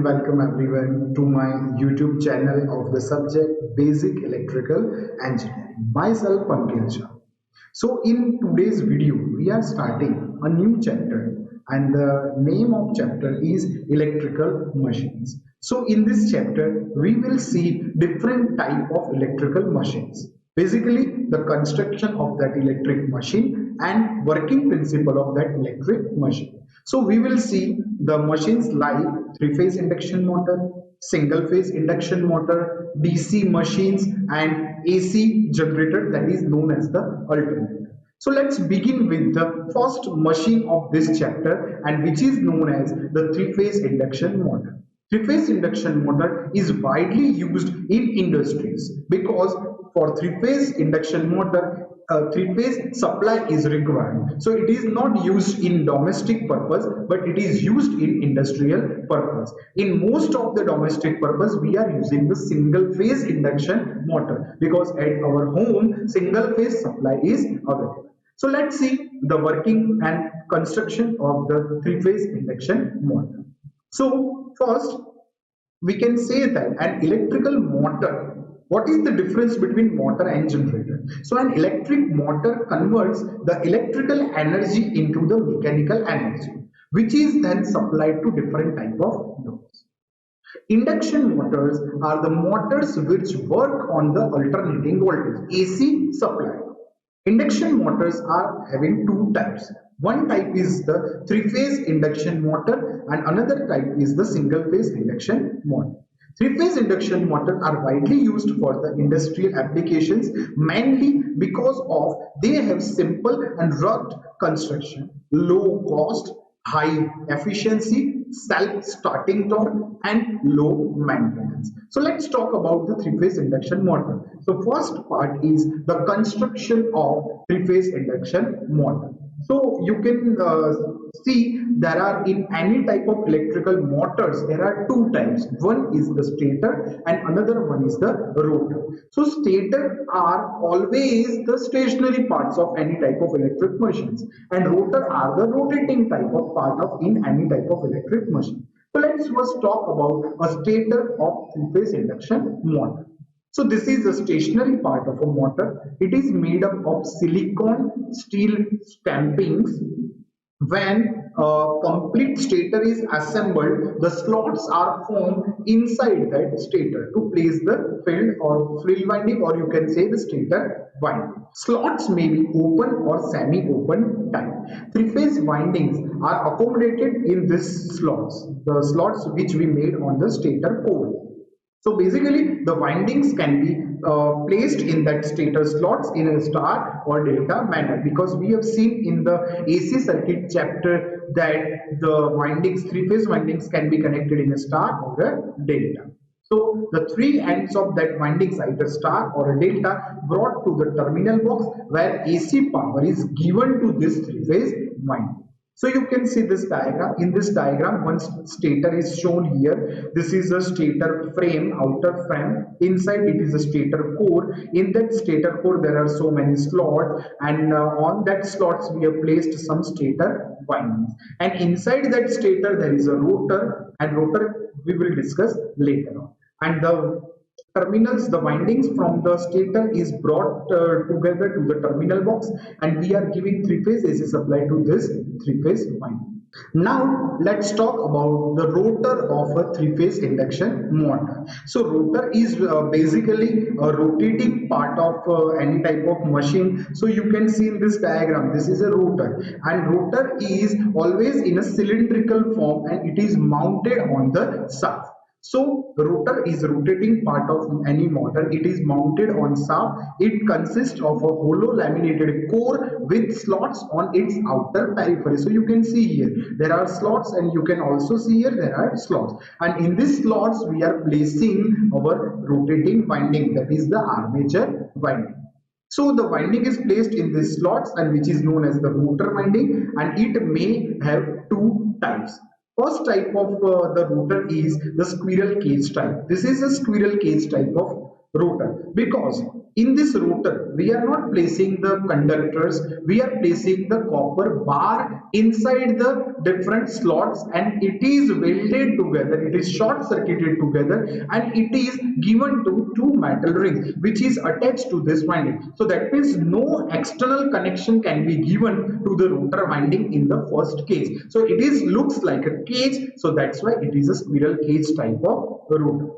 and welcome everyone to my YouTube channel of the subject Basic Electrical Engineering. Myself Pankaj Shah. So in today's video we are starting a new chapter and the name of chapter is Electrical Machines. So in this chapter we will see different type of electrical machines. Basically the construction of that electric machine and working principle of that electric machine. So we will see the machines like three-phase induction motor, single-phase induction motor, DC machines and AC generator that is known as the alternator. So let's begin with the first machine of this chapter and which is known as the three-phase induction motor. Three-phase induction motor is widely used in industries because for three-phase induction motor three-phase supply is required. So it is not used in domestic purpose but it is used in industrial purpose. In most of the domestic purpose we are using the single-phase induction motor because at our home single-phase supply is available. So let's see the working and construction of the three-phase induction motor. So first we can say that an electrical motor, what is the difference between motor and generator? So an electric motor converts the electrical energy into the mechanical energy which is then supplied to different type of nodes. Induction motors are the motors which work on the alternating voltage AC supply. Induction motors are having two types. One type is the three-phase induction motor and another type is the single-phase induction motor. Three-phase induction motors are widely used for the industrial applications mainly because of they have simple and rugged construction, low cost, high efficiency, self-starting torque and low maintenance. So let's talk about the three-phase induction motor. So first part is the construction of three-phase induction motor. So you can see there are in any type of electrical motors there are two types. One is the stator and another one is the rotor. So stator are always the stationary parts of any type of electric machines and rotor are the rotating type of part of in any type of electric machine. So let's first talk about a stator of three-phase induction motor. So this is the stationary part of a motor. It is made up of silicon steel stampings. When a complete stator is assembled, the slots are formed inside that stator to place the field or frill winding, or you can say the stator winding. Slots may be open or semi-open type. Three-phase windings are accommodated in these slots, the slots which we made on the stator core. So basically the windings can be placed in that stator slots in a star or delta manner because we have seen in the AC circuit chapter that the windings, three-phase windings can be connected in a star or a delta. So the three ends of that windings, either star or a delta, brought to the terminal box where AC power is given to this three-phase winding. So you can see this diagram. In this diagram, one stator is shown here. This is a stator frame, outer frame. Inside it is a stator core. In that stator core, there are so many slots, and on that slots we have placed some stator windings. And inside that stator there is a rotor, and rotor we will discuss later on. And the terminals, the windings from the stator is brought together to the terminal box and we are giving three-phase AC supply to this three-phase winding. Now let's talk about the rotor of a three-phase induction motor. So rotor is basically a rotating part of any type of machine. So you can see in this diagram, this is a rotor and rotor is always in a cylindrical form and it is mounted on the shaft. So the rotor is a rotating part of any motor. It is mounted on shaft. It consists of a hollow laminated core with slots on its outer periphery. So you can see here there are slots and you can also see here there are slots. And in these slots we are placing our rotating winding, that is the armature winding. So the winding is placed in these slots and which is known as the rotor winding, and it may have two types. First type of the rotor is the squirrel cage type. This is a squirrel cage type of rotor, because in this rotor we are not placing the conductors, we are placing the copper bar inside the different slots, and it is welded together, it is short circuited together, and it is given to two metal rings which is attached to this winding. So that means no external connection can be given to the rotor winding in the first case. So it is looks like a cage, so that's why it is a squirrel cage type of rotor.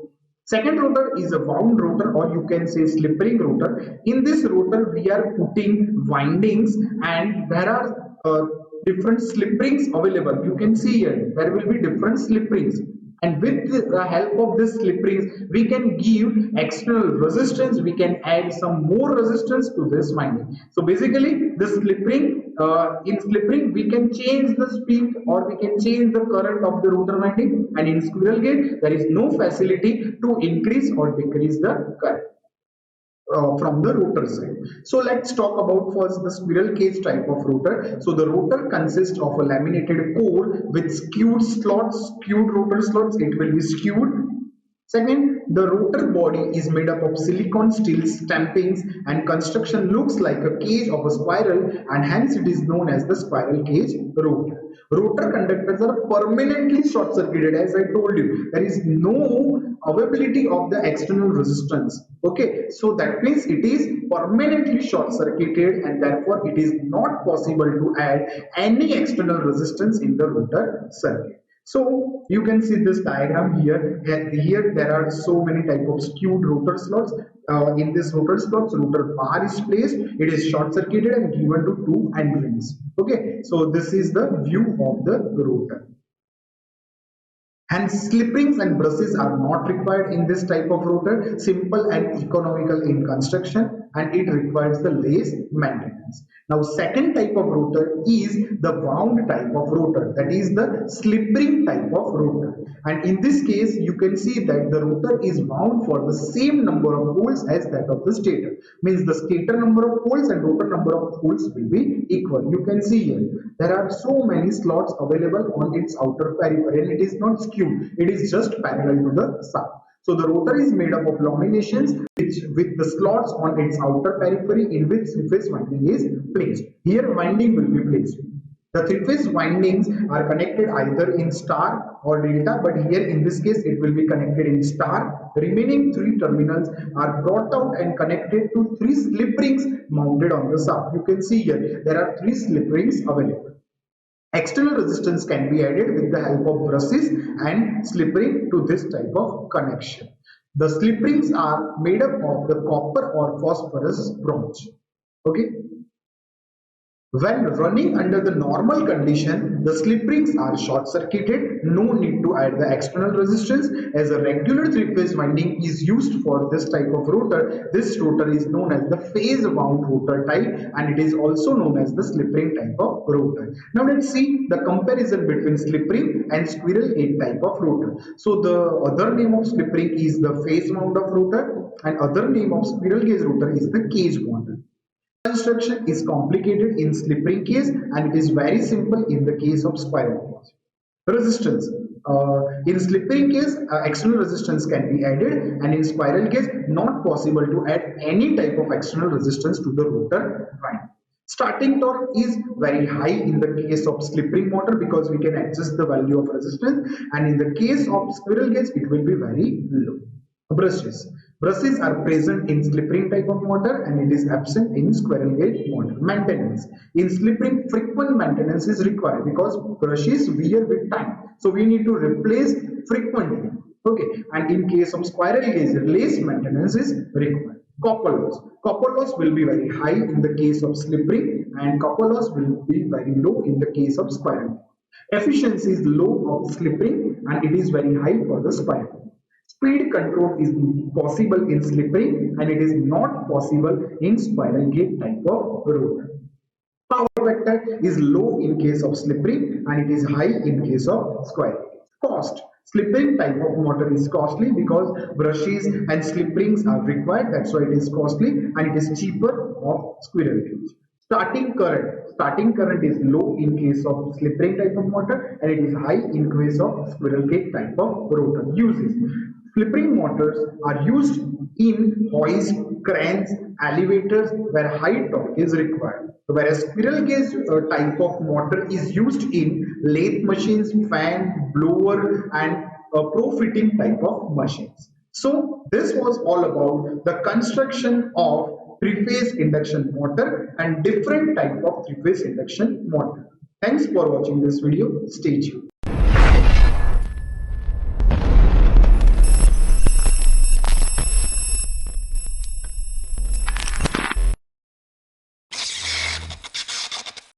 Second rotor is a wound rotor, or you can say slip ring rotor. In this rotor we are putting windings, and there are different slip rings available. You can see here there will be different slip rings, and with the help of this slip rings we can give external resistance, we can add some more resistance to this winding. So basically the slip ring, in slip ring we can change the speed or we can change the current of the rotor winding, and in squirrel cage there is no facility to increase or decrease the current from the rotor side. So let's talk about first the squirrel cage type of rotor. So the rotor consists of a laminated core with skewed slots, skewed rotor slots, it will be skewed. Second, the rotor body is made up of silicon steel stampings, and construction looks like a cage of a spiral, and hence it is known as the spiral cage rotor. Rotor conductors are permanently short circuited, as I told you. There is no availability of the external resistance. Okay, so that means it is permanently short circuited, and therefore it is not possible to add any external resistance in the rotor circuit. So you can see this diagram here, and here there are so many type of skewed rotor slots. In this rotor slots, rotor bar is placed, it is short circuited and given to two end rings. Okay, so this is the view of the rotor. And slip rings and brushes are not required in this type of rotor, simple and economical in construction, and it requires the less maintenance. Now second type of rotor is the wound type of rotor, that is the slip ring type of rotor. And in this case you can see that the rotor is wound for the same number of poles as that of the stator. Means the stator number of poles and rotor number of poles will be equal. You can see here there are so many slots available on its outer periphery, and it is not skewed, it is just parallel to the sun. So the rotor is made up of laminations which with the slots on its outer periphery in which three-phase winding is placed. Here winding will be placed. The three-phase windings are connected either in star or delta, but here in this case it will be connected in star. The remaining three terminals are brought out and connected to three slip rings mounted on the shaft. You can see here there are three slip rings available. External resistance can be added with the help of brushes and slip ring to this type of connection. The slip rings are made up of the copper or phosphorus bronze. Okay. When running under the normal condition, the slip rings are short circuited, no need to add the external resistance. As a regular three-phase winding is used for this type of rotor, this rotor is known as the phase wound rotor type, and it is also known as the slip ring type of rotor. Now let's see the comparison between slip ring and squirrel cage type of rotor. So the other name of slip ring is the phase wound of rotor, and other name of squirrel cage rotor is the cage wound. Construction is complicated in slip ring case, and it is very simple in the case of squirrel cage. Resistance. In slip ring case, external resistance can be added, and in squirrel cage, not possible to add any type of external resistance to the rotor winding. Starting torque is very high in the case of slip ring motor because we can adjust the value of resistance, and in the case of squirrel cage, it will be very low. Brushes. Brushes are present in slip ring type of motor, and it is absent in squirrel cage motor. Maintenance. In slip ring, frequent maintenance is required because brushes wear with time. So we need to replace frequently. Okay. And in case of squirrel cage, less maintenance is required. Copper loss. Copper loss will be very high in the case of slip ring, and copper loss will be very low in the case of squirrel. Efficiency is low of slip ring, and it is very high for the squirrel. Speed control is possible in slip ring, and it is not possible in squirrel cage type of rotor. Power factor is low in case of slip ring, and it is high in case of squirrel cage. Cost. Slip ring type of motor is costly because brushes and slip rings are required. That's why it is costly, and it is cheaper of squirrel cage. Starting current. Starting current is low in case of slip ring type of motor, and it is high in case of squirrel cage type of rotor. Uses. Flipping motors are used in hoist, cranes, elevators where high torque is required. Whereas squirrel cage type of motor is used in lathe machines, fan, blower, and pro-fitting type of machines. So this was all about the construction of three-phase induction motor and different type of three-phase induction motor. Thanks for watching this video. Stay tuned.